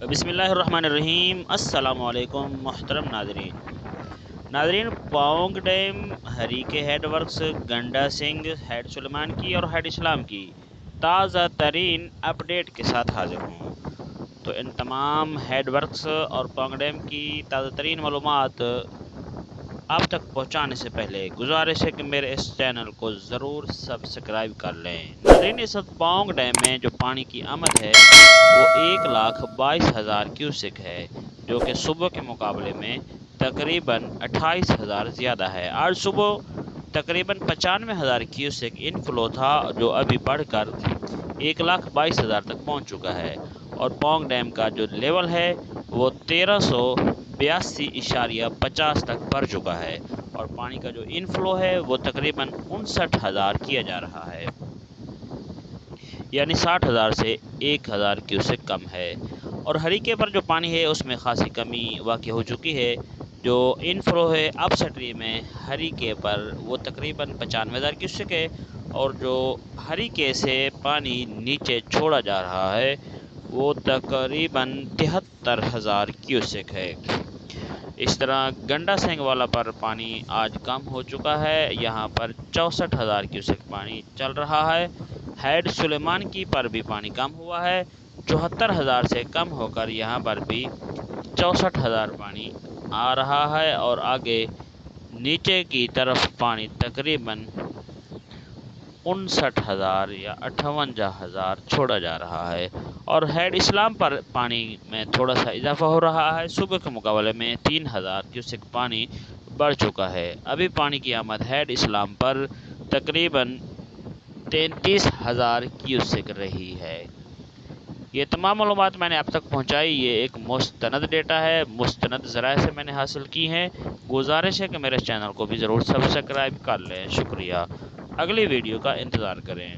بسم اللہ الرحمن الرحیم۔ السلام علیکم محترم ناظرین، Pong dam, Harike head works, Ganda Singh, head سلیمان کی اور ہیڈ اسلام کی تازہ ترین اپڈیٹ کے ساتھ حاضر ہوں۔ تو ان تمام ہیڈ ورکس اور پونگ ڈیم کی تازہ ترین معلومات آپ تک پہنچانے سے پہلے گزارش ہے کہ میرے اس چینل کو ضرور سبسکرائب کر لیں۔ ناظرین، اس وقت پونگ ڈیم میں جو پانی کی آمد ہے وہ 1,22,000 کیوسک ہے، جو کہ صبح کے مقابلے میں تقریباً 28,000 زیادہ ہے۔ آج صبح تقریباً 95,000 کیوسک انفلو تھا، جو ابھی بڑھ کر 1,22,000 تک پہنچ چکا ہے، اور پونگ ڈیم کا جو لیول ہے وہ 1,382.50 تک بڑھ چکا ہے، اور پانی کا جو انفلو ہے وہ تقریباً 59,000 کیا جا رہا ہے، یعنی 60,000 سے 1,000 کیوسک کم ہے۔ اور ہریکے پر جو پانی ہے اس میں خاصی کمی واقع ہو چکی ہے۔ جو انفلو ہے اپ سٹریم میں ہریکے پر وہ تقریباً 95,000 کیوسک ہے، اور جو ہریکے سے پانی نیچے چھوڑا جا رہا ہے وہ تقریباً 73,000 کیوسک ہے۔ اس طرح گنڈا سنگھ والا پر پانی آج کم ہو چکا ہے، یہاں پر 64,000 کیوسک پانی چل رہا ہے۔ ہیڈ سلیمان کی پر بھی پانی کم ہوا ہے، 74,000 سے کم ہو کر یہاں پر بھی 64,000 پانی آ رہا ہے، اور آگے نیچے کی طرف پانی تقریباً 59,000 یا 58,000 چھوڑا جا رہا ہے۔ اور ہیڈ اسلام پر پانی میں تھوڑا سا اضافہ ہو رہا ہے، صبح کے مقابلے میں 3,000 کیوسک پانی بڑھ چکا ہے۔ ابھی پانی کی آمد ہیڈ اسلام پر تقریباً 33,000 کیوسک رہی ہے۔ یہ تمام معلومات میں نے آپ تک پہنچائی، یہ ایک مستند ڈیٹا ہے، مستند ذرائع سے میں نے حاصل کی ہیں۔ گزارش ہے کہ میرے چینل کو بھی ضرور سبسکرائب کر لیں۔ شکریہ۔ اگلی ویڈیو کا انتظار کریں۔